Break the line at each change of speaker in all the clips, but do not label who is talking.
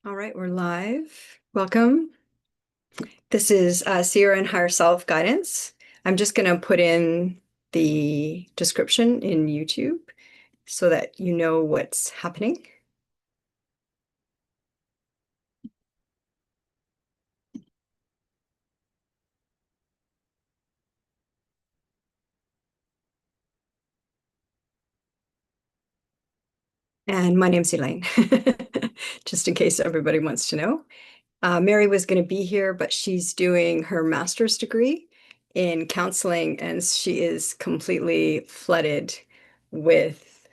All right, we're live. Welcome. This is Seer Higher Self Guidance. I'm just going to put in the description in YouTube so that you know what's happening. And my name's Elaine, just in case everybody wants to know. Mary was going to be here, but she's doing her master's degree in counseling, and she is completely flooded with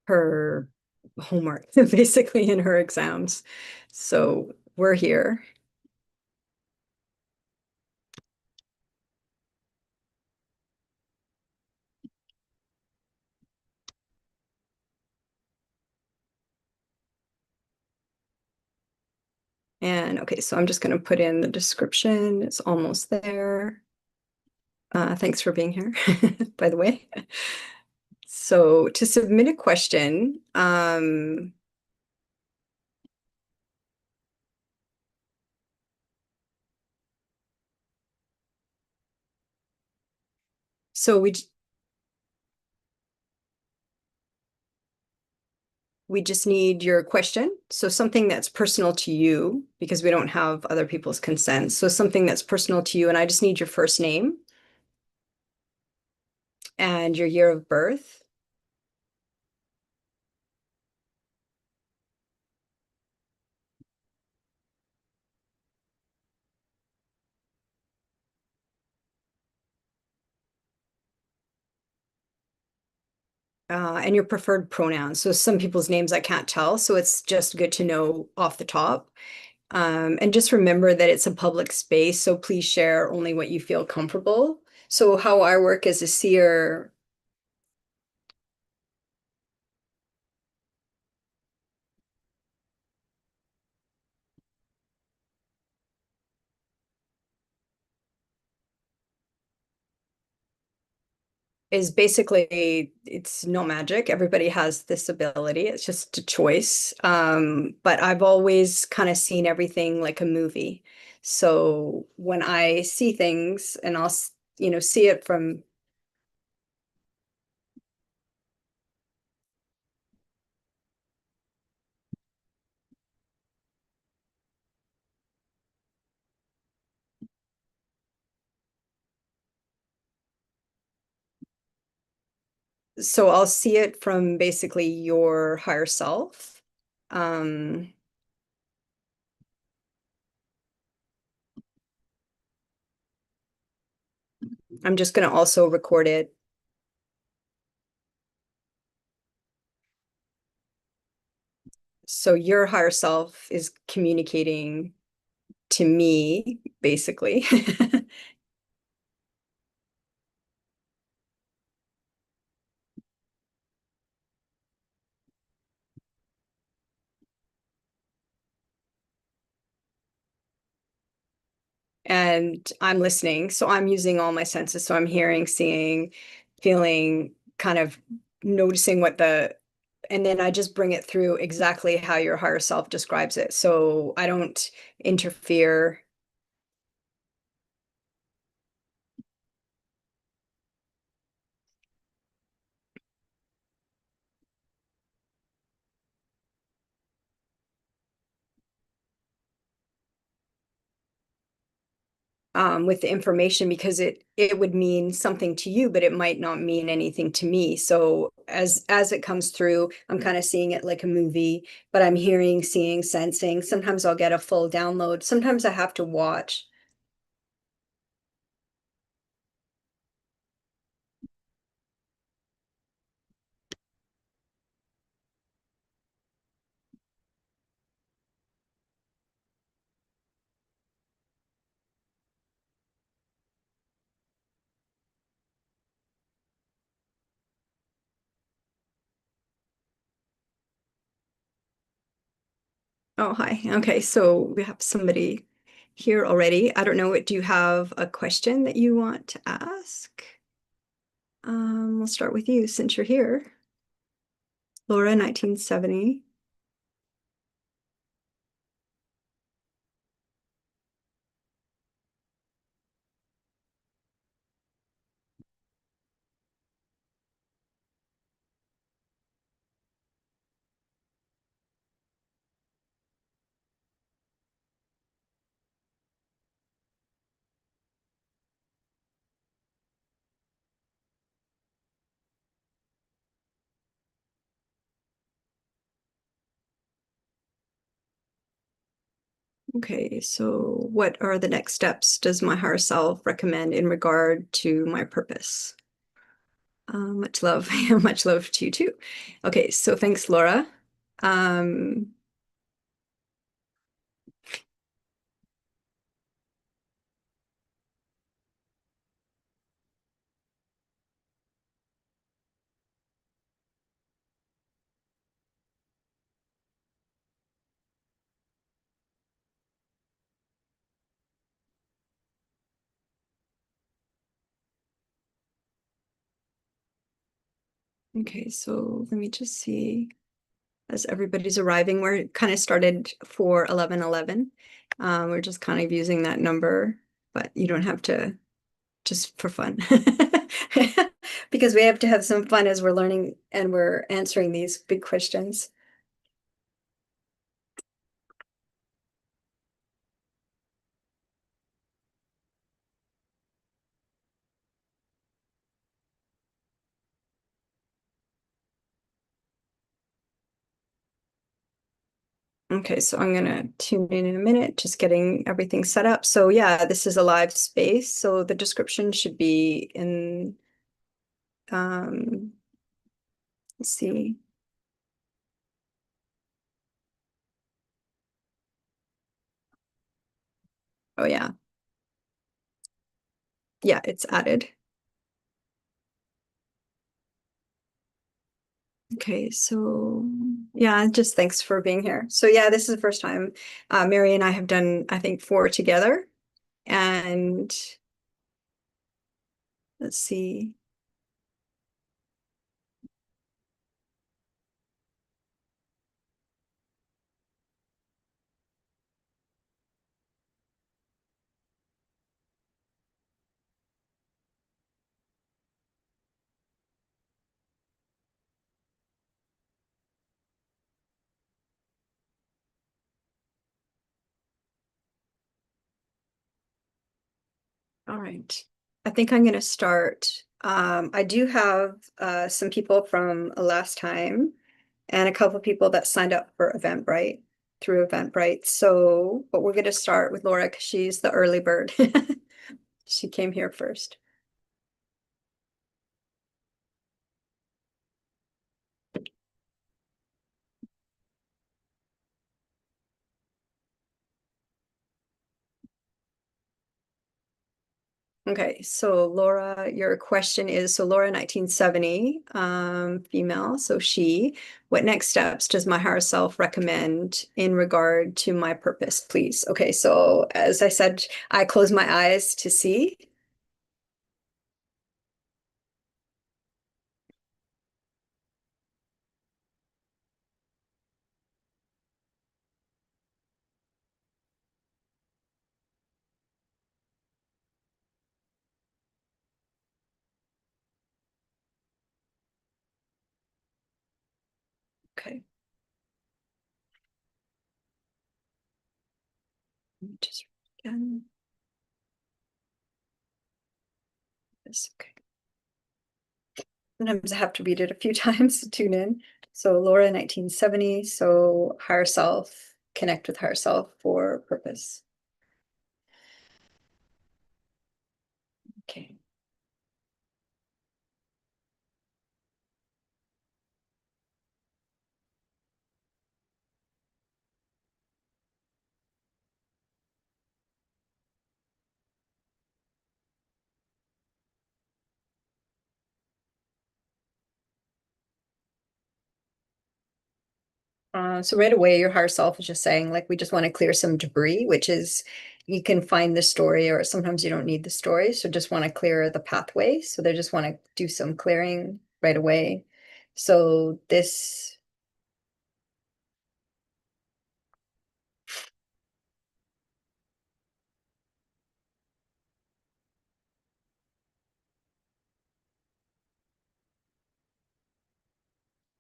her homework, basically, in her exams. So we're here. And okay, so I'm just going to put in the description. It's almost there. Thanks for being here, by the way. So to submit a question, so we just need your question. So something that's personal to you, because we don't have other people's consent. So something that's personal to you, and I just need your first name and your year of birth. And your preferred pronouns. So some people's names I can't tell, so it's just good to know off the top. And just remember that it's a public space, so please share only what you feel comfortable. So how I work as a seer, is basically it's no magic. Everybody has this ability. It's just a choice. But I've always kind of seen everything like a movie. So when I see things and I'll see it from so I'll see it from basically your higher self. Um, I'm just going to also record it. So your higher self is communicating to me, basically. And I'm listening. So I'm using all my senses. So I'm hearing, seeing, feeling, kind of noticing and then I just bring it through exactly how your higher self describes it. So I don't interfere. With the information because it would mean something to you, but it might not mean anything to me. So as it comes through, I'm kind of seeing it like a movie, but I'm hearing, seeing, sensing. Sometimes I'll get a full download. Sometimes I have to watch. Oh, hi. Okay, so we have somebody here already. I don't know, do you have a question that you want to ask? We'll start with you since you're here. Laura, 1970. Okay, so what are the next steps does my higher self recommend in regard to my purpose? Much love, much love to you too. Okay, so thanks, Laura. Um, okay, so let me just see. As everybody's arriving, we're kind of started for 11:11. We're just kind of using that number, but you don't have to, just for fun. Because we have to have some fun as we're learning and we're answering these big questions. Okay, so I'm gonna tune in a minute, just getting everything set up. So yeah, this is a live space, so the description should be in, um, let's see. Oh yeah, yeah, it's added. Okay, so yeah, just thanks for being here. So yeah, this is the first time Mary and I have done, I think, four together. And let's see. All right. I think I'm going to start. I do have some people from last time and a couple of people that signed up for Eventbrite through Eventbrite. So, but we're going to start with Laura because she's the early bird. She came here first. Okay, so Laura, your question is, so Laura, 1970, female, so she, what next steps does my higher self recommend in regard to my purpose, please? Okay, so as I said, I close my eyes to see. Okay, let me just again this. Okay. Sometimes I have to read it a few times to tune in. So Laura, 1970, so higher self, connect with higher self for purpose. Okay. So right away, your higher self is just saying, like, we just want to clear some debris, which is you can find the story, or sometimes you don't need the story. So just want to clear the pathway. So they just want to do some clearing right away. So this,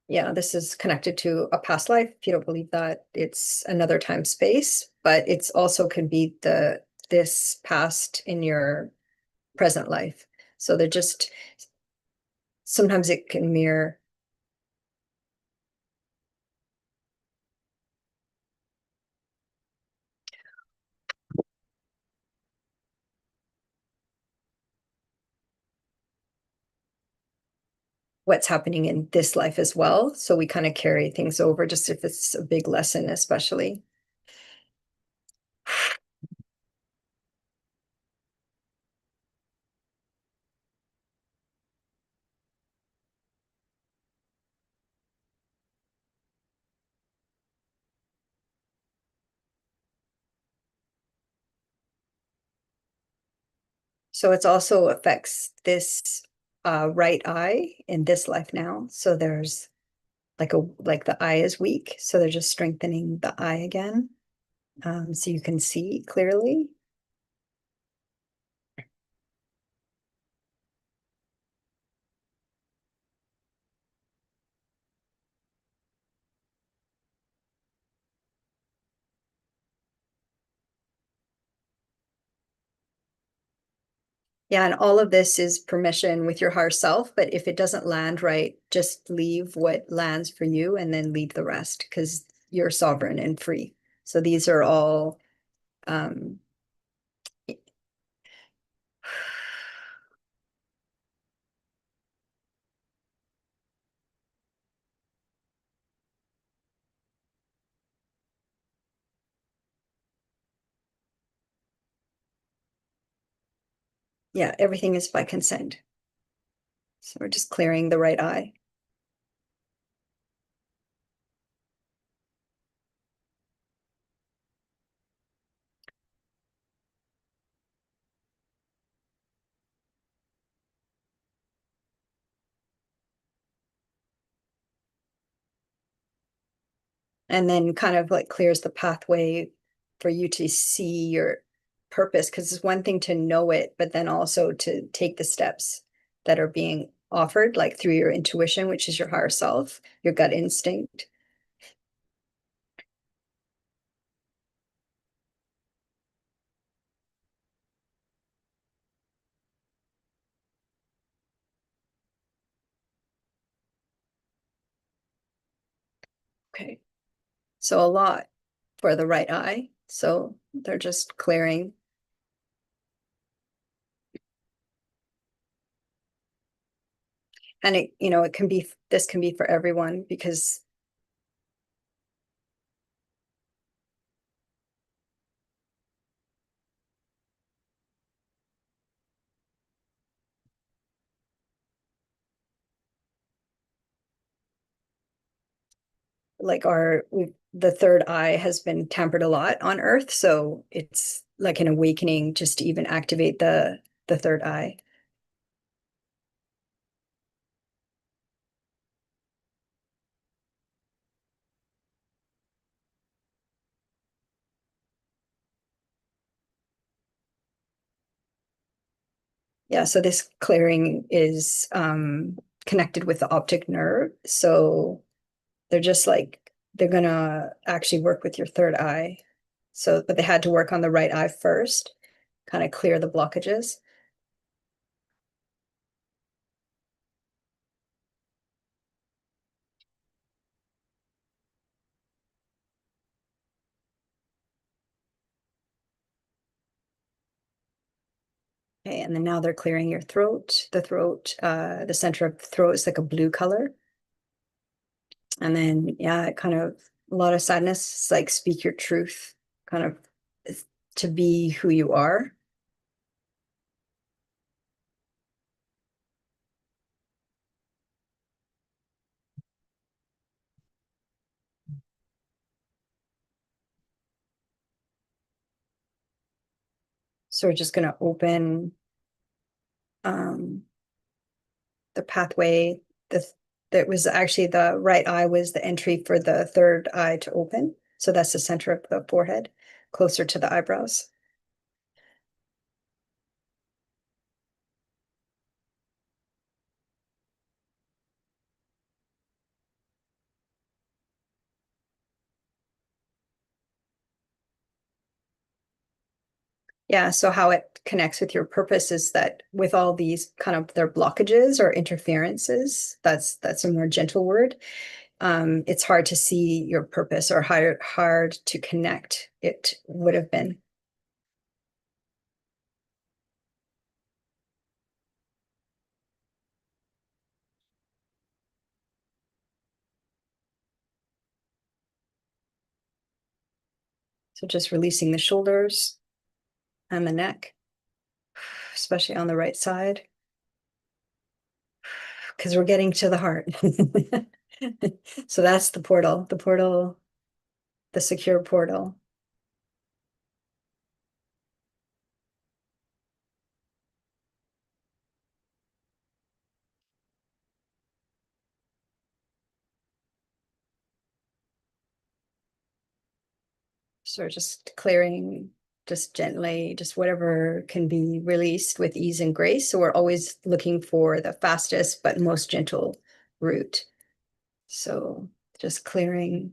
yeah, this is connected to a past life. If you don't believe that, it's another time space, but it's also could be this past in your present life. So they're just sometimes it can mirror what's happening in this life as well. So we kind of carry things over, just if it's a big lesson, especially. So it's also affects this right eye in this life now. So there's like the eye is weak. So they're just strengthening the eye again. So you can see clearly. Yeah, and all of this is permission with your higher self. But if it doesn't land right, just leave what lands for you and then leave the rest because you're sovereign and free. So these are all, um, yeah, everything is by consent. So we're just clearing the right eye. And then kind of like clears the pathway for you to see your purpose. Because it's one thing to know it, but then also to take the steps that are being offered, like through your intuition, which is your higher self, your gut instinct. Okay. So a lot for the right eye. So they're just clearing. And it can be, this can be for everyone because like the third eye has been tampered a lot on Earth. So it's like an awakening just to even activate the third eye. Yeah, so this clearing is connected with the optic nerve. So they're just like they're gonna actually work with your third eye. So, but they had to work on the right eye first, kind of clear the blockages. Okay, and then now they're clearing your throat. The throat, the center of the throat is like a blue color. And then, yeah, it kind of a lot of sadness. It's like speak your truth, kind of to be who you are. So we're just going to open um, the pathway. That was actually the right eye was the entry for the third eye to open. So that's the center of the forehead, closer to the eyebrows. Yeah, so how it connects with your purpose is that with all these kind of their blockages or interferences, that's a more gentle word. It's hard to see your purpose or hard to connect. It would have been. So just releasing the shoulders and the neck, especially on the right side, because we're getting to the heart. So that's the secure portal. So just clearing, just gently, just whatever can be released with ease and grace. So we're always looking for the fastest but most gentle route. So just clearing.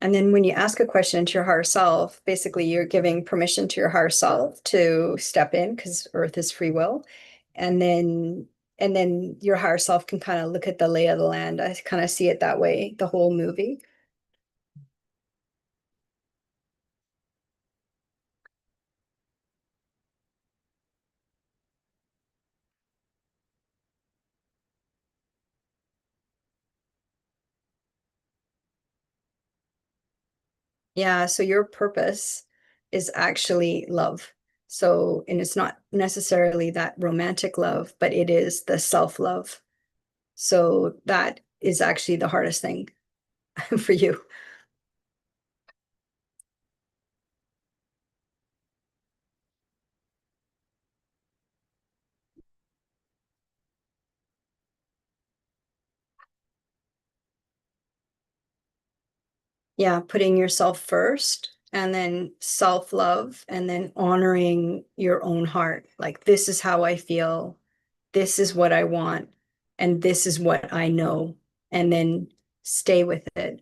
And then when you ask a question to your higher self, basically you're giving permission to your higher self to step in because Earth is free will. And then your higher self can kind of look at the lay of the land. I kind of see it that way, the whole movie. Yeah, so your purpose is actually love. So, and it's not necessarily that romantic love, but it is the self-love. So that is actually the hardest thing for you. Yeah, putting yourself first and then self-love and then honoring your own heart. Like, this is how I feel. This is what I want. And this is what I know. And then stay with it.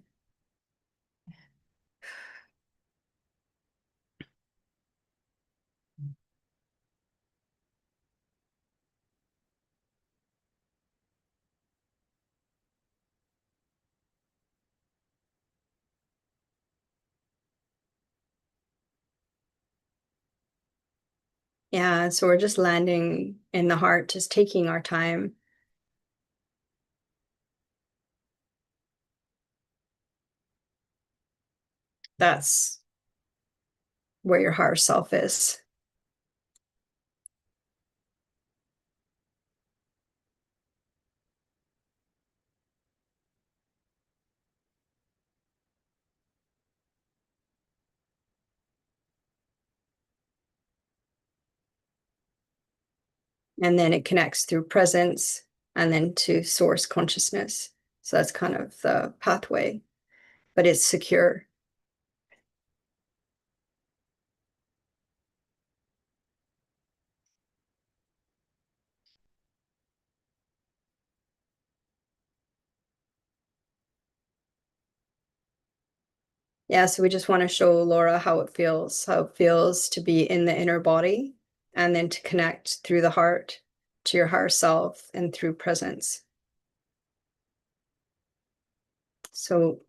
Yeah. So we're just landing in the heart, just taking our time. That's where your higher self is. And then it connects through presence and then to source consciousness. So that's kind of the pathway, but it's secure. Yeah, so we just want to show Laura how it feels to be in the inner body and then to connect through the heart to your higher self and through presence. So,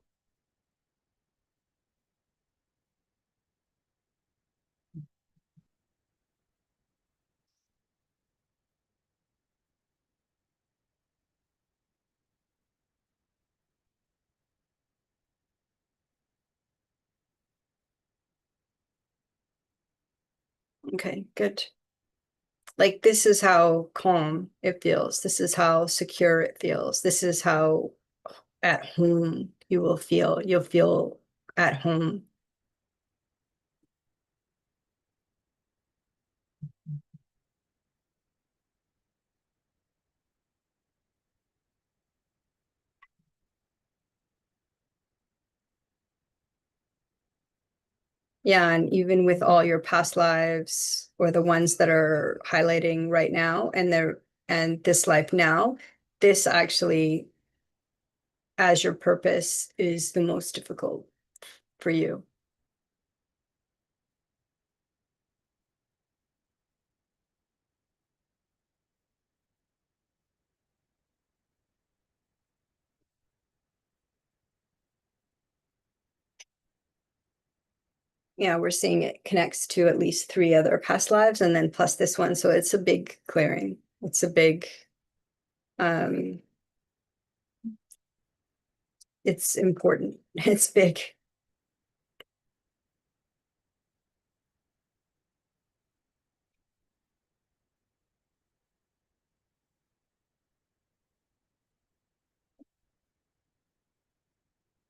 okay, good. Like this is how calm it feels. This is how secure it feels. This is how at home you will feel. You'll feel at home. Yeah, and even with all your past lives or the ones that are highlighting right now and this life now, this actually as your purpose is the most difficult for you. Yeah, we're seeing it connects to at least three other past lives and then plus this one. So it's a big clearing. It's a big, um, it's important. It's big.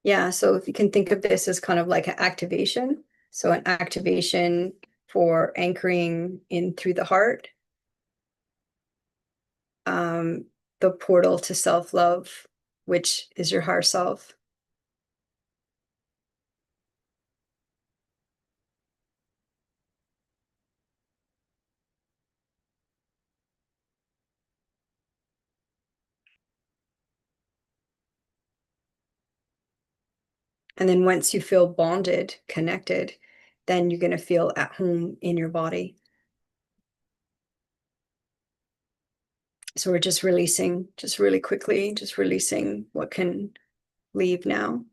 Yeah, so if you can think of this as kind of like an activation. So an activation for anchoring in through the heart, um, the portal to self-love, which is your higher self. And then once you feel bonded, connected, then you're going to feel at home in your body. So we're just releasing, just really quickly, just releasing what can leave now.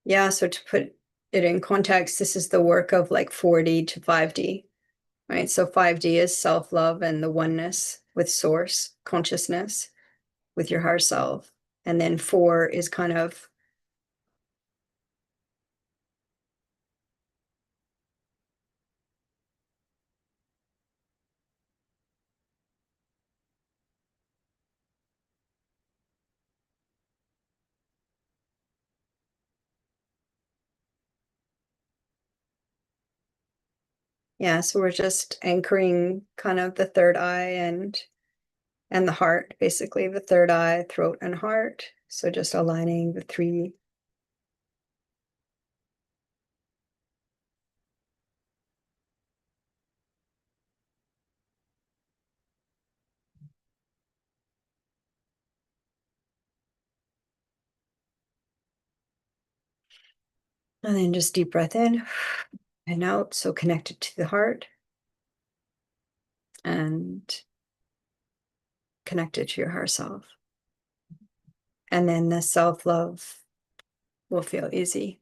Yeah, so to put it in context, this is the work of like 4D to 5D, right? So 5D is self-love and the oneness with source consciousness, with your higher self. And then 4 is kind of, yeah, so we're just anchoring kind of the third eye and the heart, basically the third eye, throat, and heart. So just aligning the three. And then just deep breath in and out. So connected to the heart and connected to your higher self. And then the self-love will feel easy.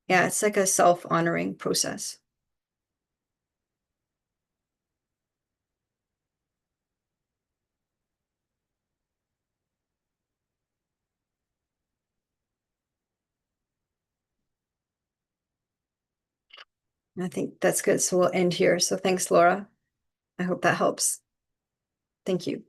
Yeah, it's like a self-honoring process. And I think that's good. So we'll end here. So thanks, Laura. I hope that helps. Thank you.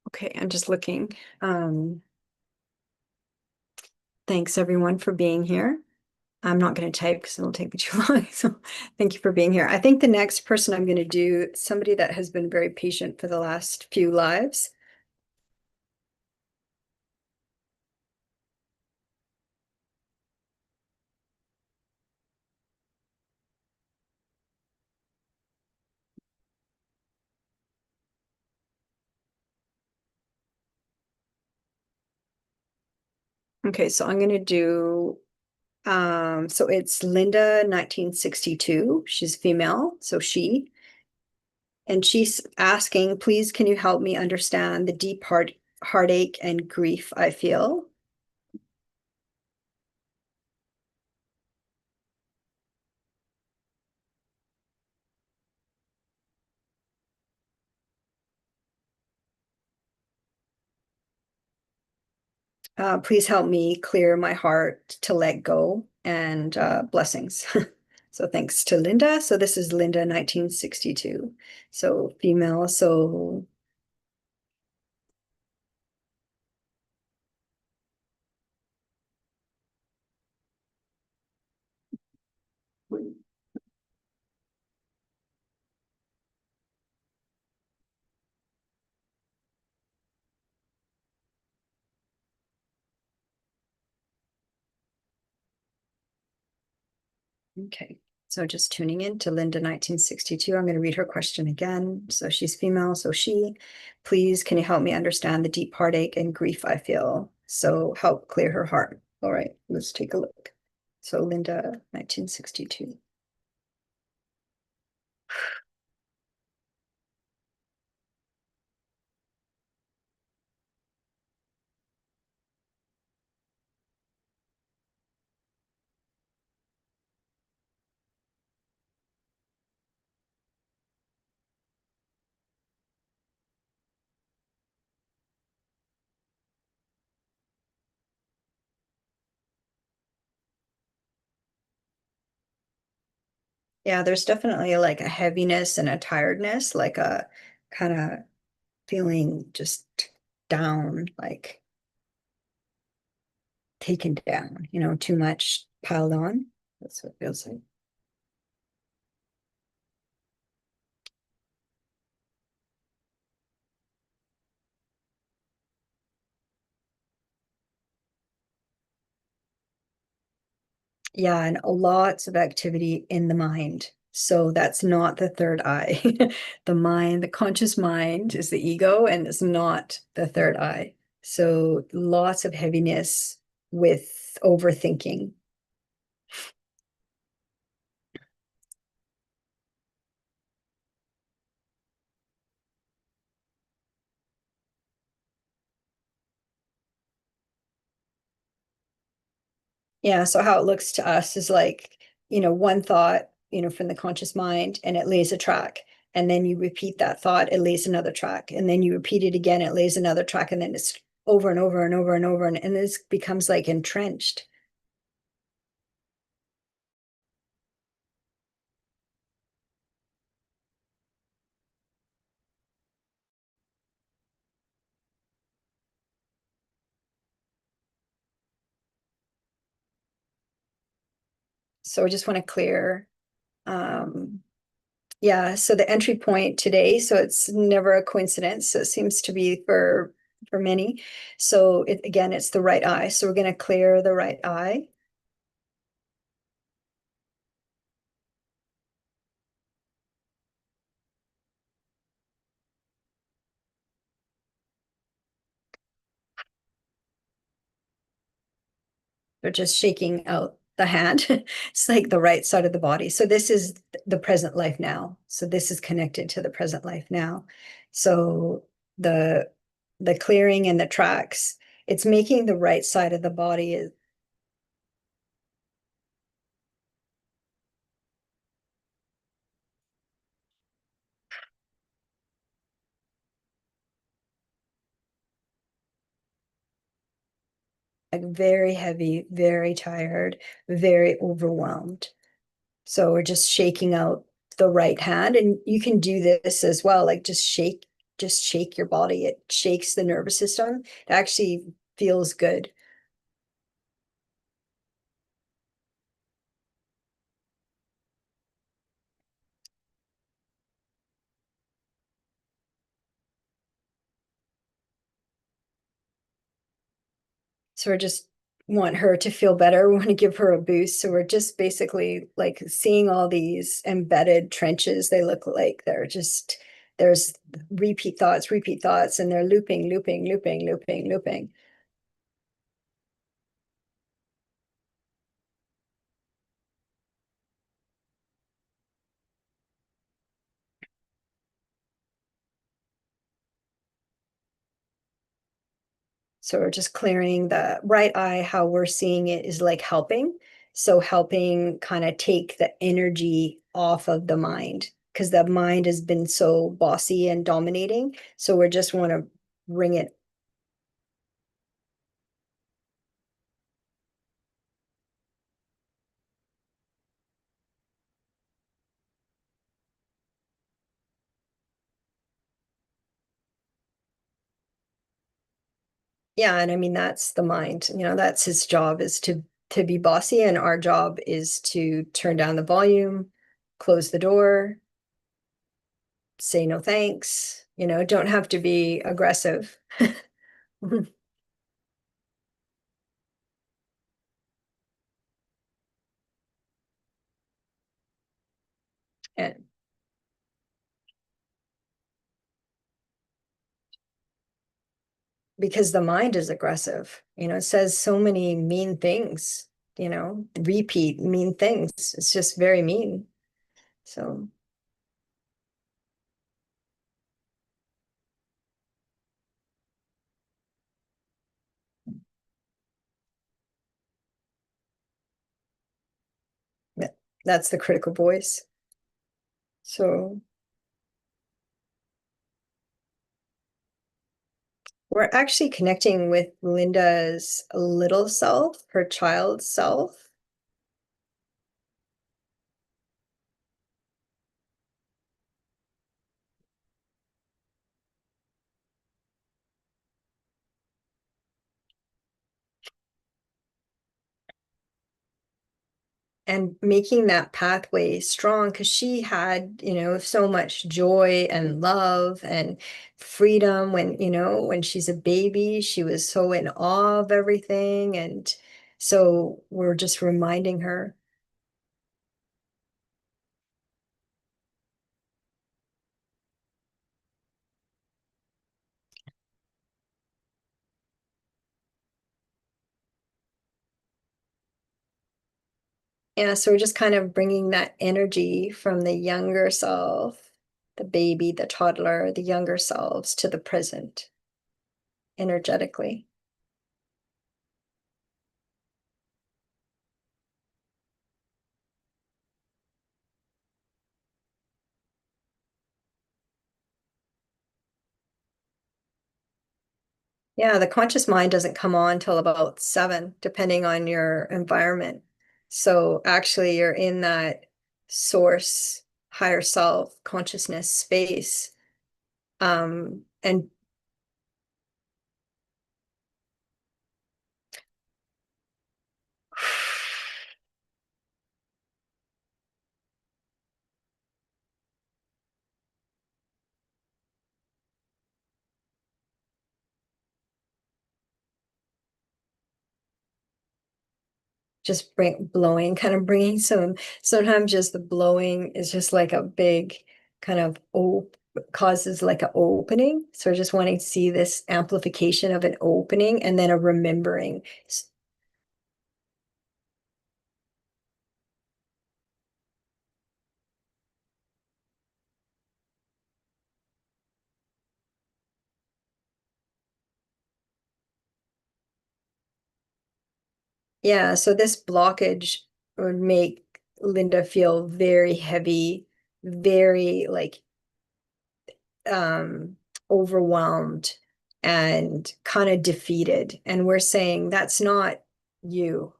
Okay, I'm just looking. Thanks everyone for being here. I'm not going to type because it'll take me too long. So thank you for being here. I think the next person I'm going to do, somebody that has been very patient for the last few lives. Okay, so I'm going to do, so it's Linda 1962. She's female, so she, and she's asking, please, can you help me understand the deep heartache and grief I feel? Please help me clear my heart to let go and blessings. So thanks to Linda. So this is Linda 1962. So female. So okay. So just tuning in to Linda 1962. I'm going to read her question again. So she's female. So she, please, can you help me understand the deep heartache and grief I feel? So help clear her heart. All right, let's take a look. So Linda 1962. Yeah, there's definitely like a heaviness and a tiredness, like a kind of feeling just down, like taken down, too much piled on. That's what it feels like. Yeah, and lots of activity in the mind. So that's not the third eye. The mind, the conscious mind is the ego, and it's not the third eye. So lots of heaviness with overthinking. Yeah, so how it looks to us is like, one thought, from the conscious mind, and it lays a track. And then you repeat that thought, it lays another track. And then you repeat it again, it lays another track. And then it's over and over and over and over. And this becomes like entrenched. So I just want to clear. Um, yeah, so the entry point today, so it's never a coincidence. So it seems to be for many. So again, it's the right eye. So we're going to clear the right eye. They're just shaking out the hand. It's like the right side of the body. So this is the present life now. So this is connected to the present life now. So the the clearing and the tracks, it's making the right side of the body like very heavy, very tired, very overwhelmed. So we're just shaking out the right hand. And you can do this as well, like just shake your body. It shakes the nervous system. It actually feels good. So we're just want her to feel better. We want to give her a boost. So we're just basically like seeing all these embedded trenches. They look like they're just, there's repeat thoughts, and they're looping, looping, looping, looping, looping. So we're just clearing the right eye. How we're seeing it is like helping. So helping kind of take the energy off of the mind, because the mind has been so bossy and dominating. So we just want to bring it. Yeah, and I mean that's the mind. That's his job, is to be bossy, and our job is to turn down the volume, close the door, say no thanks. Don't have to be aggressive. And because the mind is aggressive, it says so many mean things, repeat mean things. It's just very mean. So that's the critical voice. So we're actually connecting with Linda's little self, her child self. And making that pathway strong, because she had, so much joy and love and freedom when she's a baby. She was so in awe of everything. And so we're just reminding her. Yeah, so we're just kind of bringing that energy from the younger self, the baby, the toddler, the younger selves, to the present energetically. Yeah, the conscious mind doesn't come on till about 7, depending on your environment. So actually, you're in that source, higher self consciousness space. And just blowing, kind of bringing sometimes just the blowing is just like a big kind of causes like an opening. So we're just wanting to see this amplification of an opening, and then a remembering. Yeah, so this blockage would make Linda feel very heavy, very like um overwhelmed and kind of defeated. And we're saying that's not you.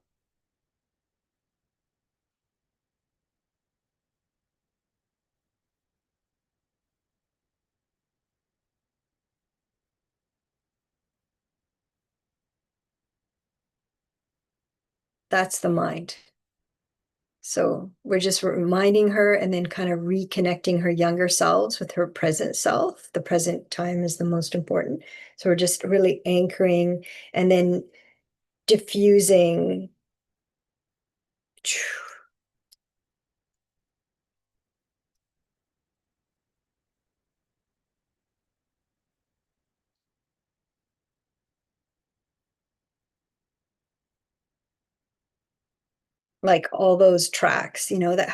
That's the mind. So we're just reminding her, and then kind of reconnecting her younger selves with her present self. The present time is the most important. So we're just really anchoring, and then diffusing. Like all those tracks, that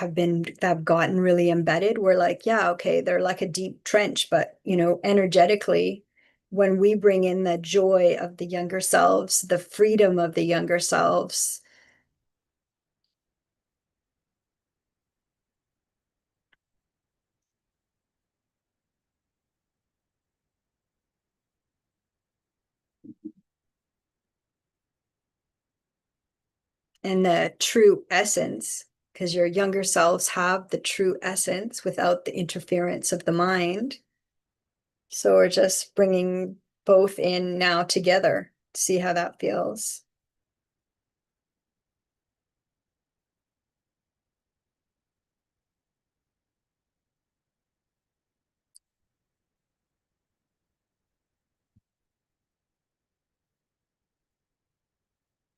have gotten really embedded. We're like, yeah, okay, they're like a deep trench, but energetically, when we bring in the joy of the younger selves, the freedom of the younger selves, and the true essence, because your younger selves have the true essence without the interference of the mind. So we're just bringing both in now together. See how that feels.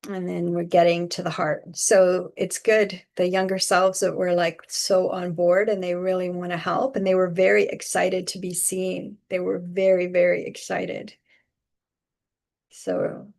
And then we're getting to the heart. So it's good. The younger selves that were like so on board and they really want to help. And they were very excited to be seen. They were very, very excited. So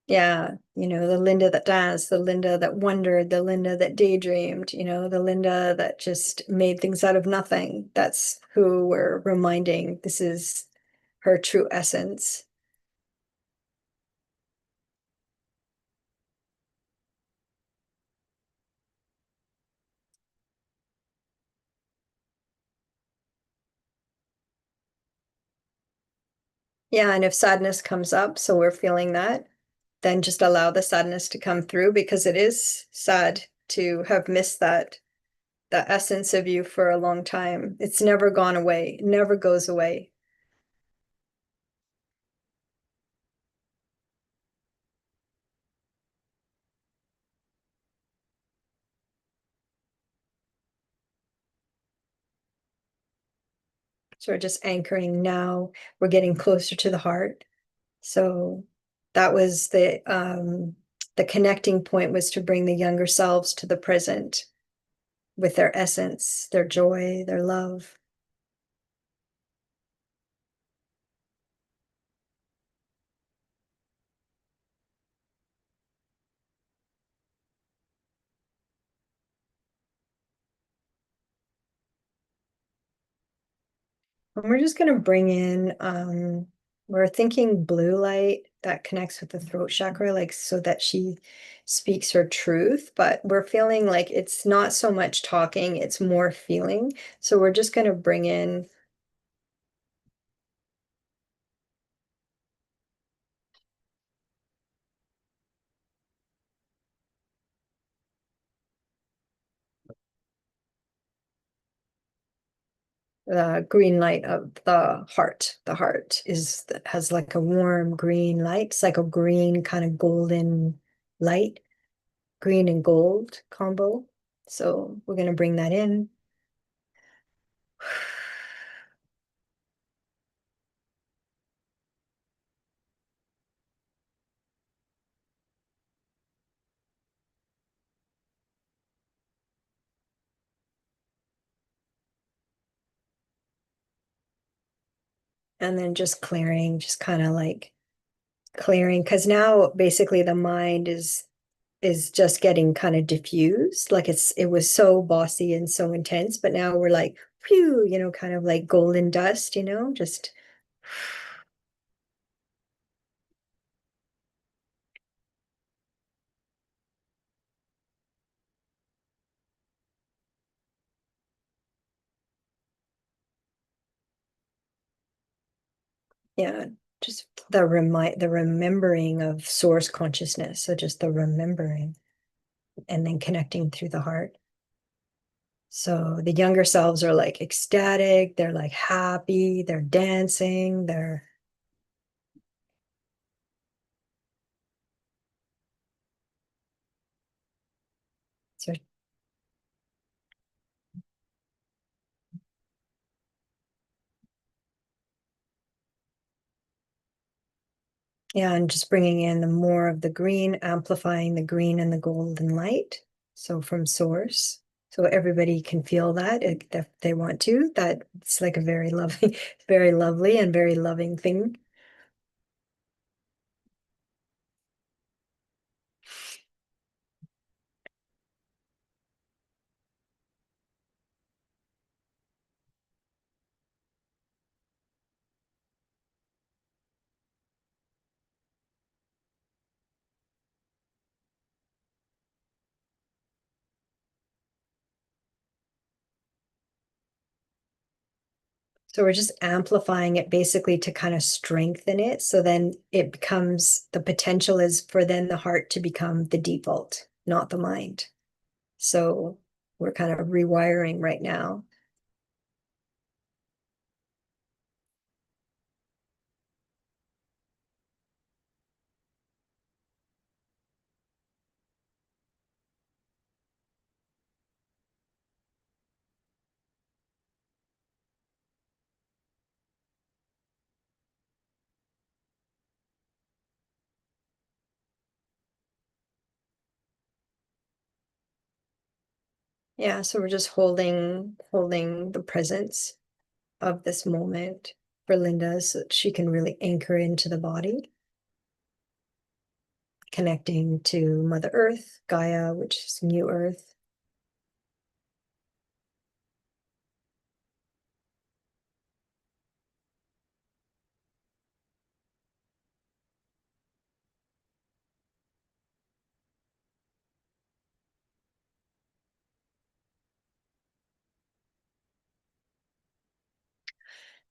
yeah, the Linda that danced, the Linda that wondered, the Linda that daydreamed, the Linda that just made things out of nothing. That's who we're reminding. This is her true essence. Yeah, and if sadness comes up, so we're feeling that, then just allow the sadness to come through because it is sad to have missed that essence of you for a long time. It's never gone away, it never goes away. So we're just anchoring now. We're getting closer to the heart. So that was the connecting point was to bring the younger selves to the present with their essence, their joy, their love. And we're just going to bring in, we're thinking blue light that connects with the throat chakra, like so that she speaks her truth. But we're feeling like it's not so much talking, it's more feeling. So we're just going to bring in the green light of the heart. The heart has like a warm green light. It's like a green kind of golden light, green and gold combo. So we're going to bring that in. And then just clearing, just kind of like clearing, because now basically the mind is just getting kind of diffused. Like it was so bossy and so intense, but now we're like, phew, kind of like golden dust, just yeah, just the remembering of source consciousness. So just the remembering and then connecting through the heart. So the younger selves are like ecstatic, they're like happy, they're dancing, they're And just bringing in the more of the green, amplifying the green and the golden light. So from source. So everybody can feel that if they want to. That it's like a very lovely, very lovely and very loving thing. So we're just amplifying it basically to kind of strengthen it. So then it becomes the potential is for then the heart to become the default, not the mind. So we're kind of rewiring right now. Yeah, so we're just holding the presence of this moment for Linda so that she can really anchor into the body, connecting to Mother Earth, Gaia, which is New Earth.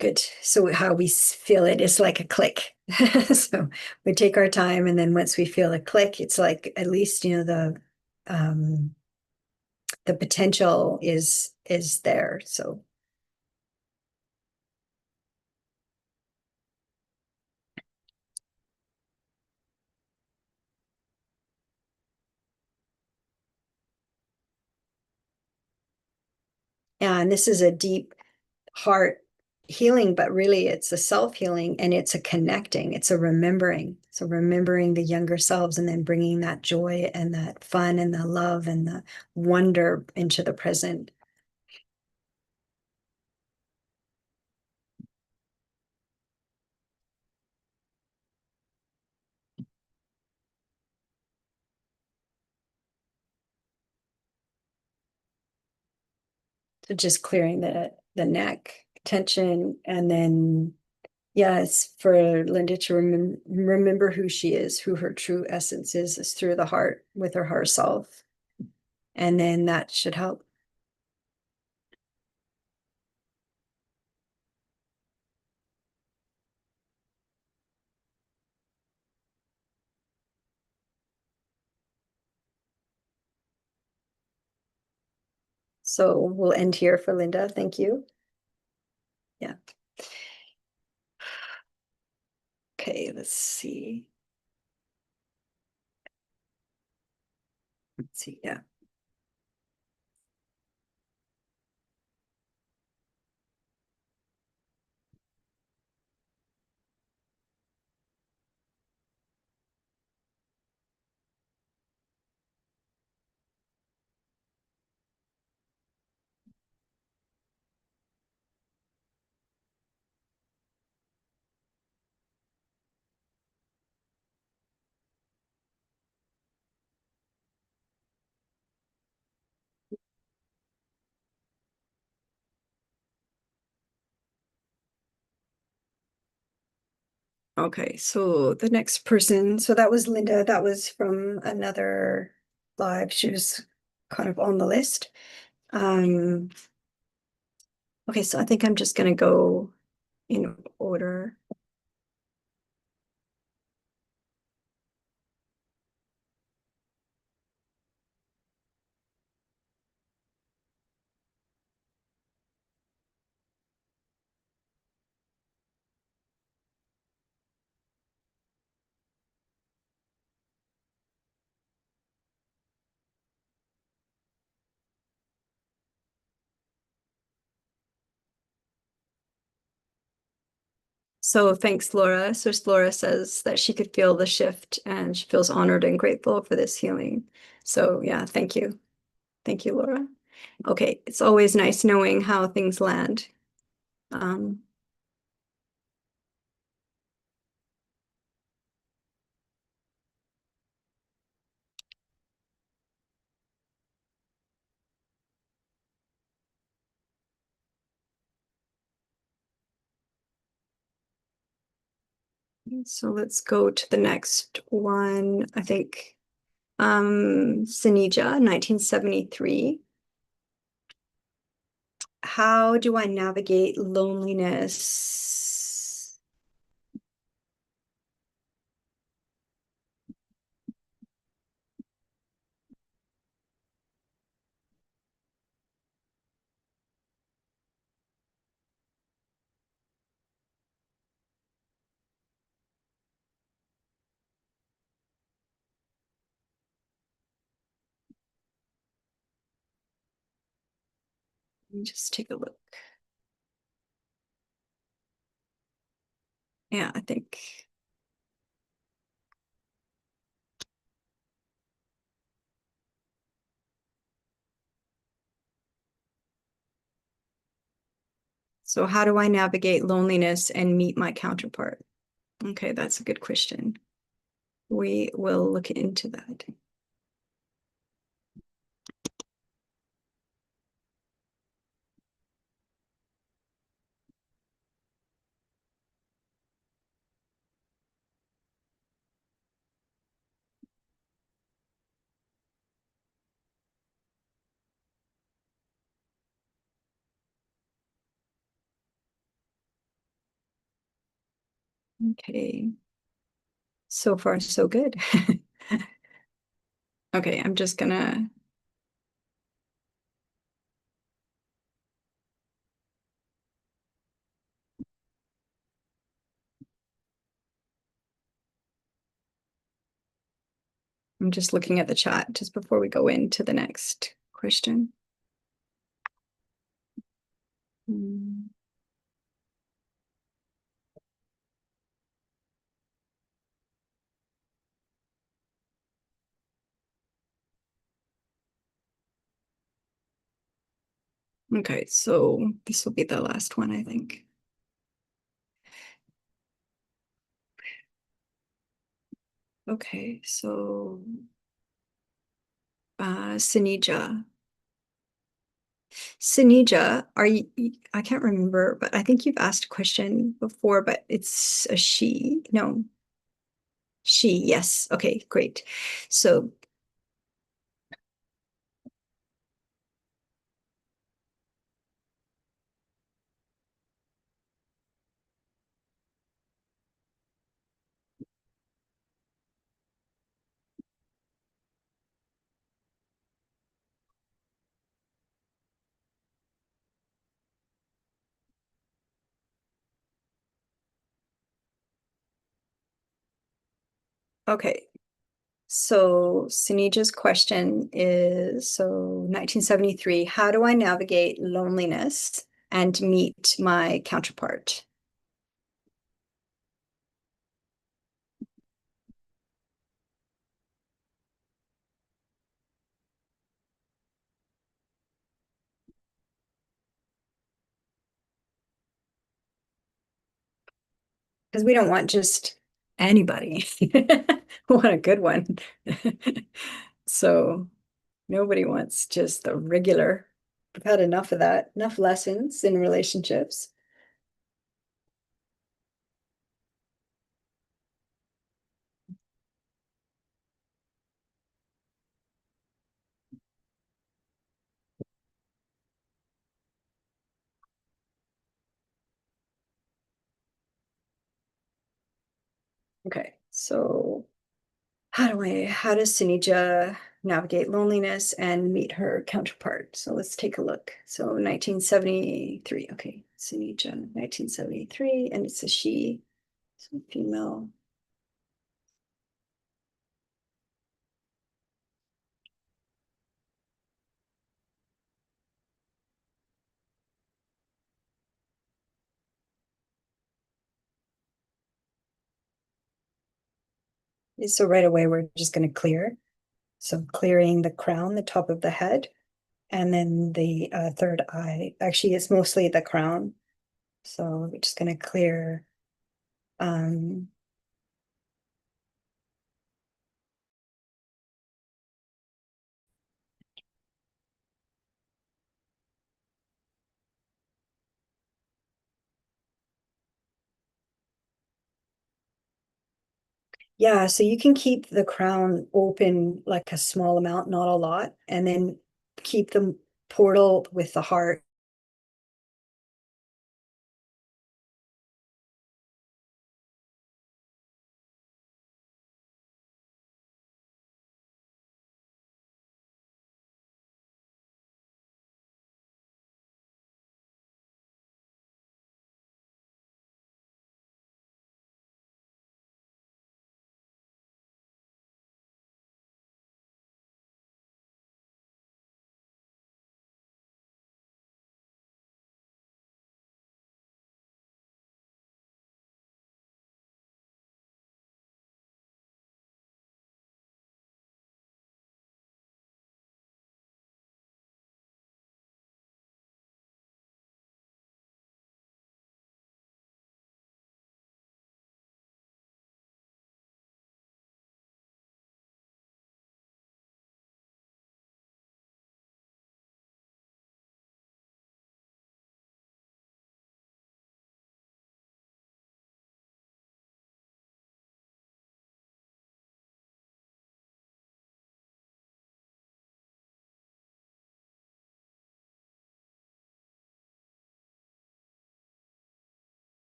Good. So how we feel it is like a click. So we take our time, and then once we feel a click, it's like at least the potential is there. So yeah, and this is a deep heart healing, but really it's a self-healing and it's a connecting, it's a remembering. So remembering the younger selves and then bringing that joy and that fun and the love and the wonder into the present. So just clearing the neck tension, and then yes, for Linda to remember who she is, who her true essence is through the heart with her heart self. And then that should help. So we'll end here for Linda. Thank you. Yeah. Okay, let's see. Let's see. Yeah. Okay, so the next person, so that was Linda. That was from another live. She was kind of on the list. Um, okay, so I think I'm just gonna go in order. So thanks, Laura. So Laura says that she could feel the shift and she feels honored and grateful for this healing. So yeah, thank you. Thank you, Laura. Okay, it's always nice knowing how things land. Um, so let's go to the next one. I think Senija, 1973. How do I navigate loneliness? Let me just take a look. Yeah, I think. So how do I navigate loneliness and meet my counterpart? Okay, that's a good question. We will look into that. Okay. So far, so good. Okay, I'm just looking at the chat just before we go into the next question. Hmm. Okay, so this will be the last one, I think. Okay, so Senija. Senija, are you, I can't remember, but I think you've asked a question before, but it's a she. No, she, yes. Okay, great. So, okay. So Sinija's question is, so 1973, how do I navigate loneliness and meet my counterpart? Because we don't want just anybody. We want a good one. So nobody wants just the regular. I've had enough of that, enough lessons in relationships. Okay, so how does Senija navigate loneliness and meet her counterpart? So let's take a look. So 1973, okay, Senija, 1973, and it's a she, so female. So right away, we're just going to clear. So clearing the crown, the top of the head, and then the third eye. Actually, it's mostly the crown. So we're just going to clear. Um, yeah, so you can keep the crown open like a small amount, not a lot, and then keep the portal with the heart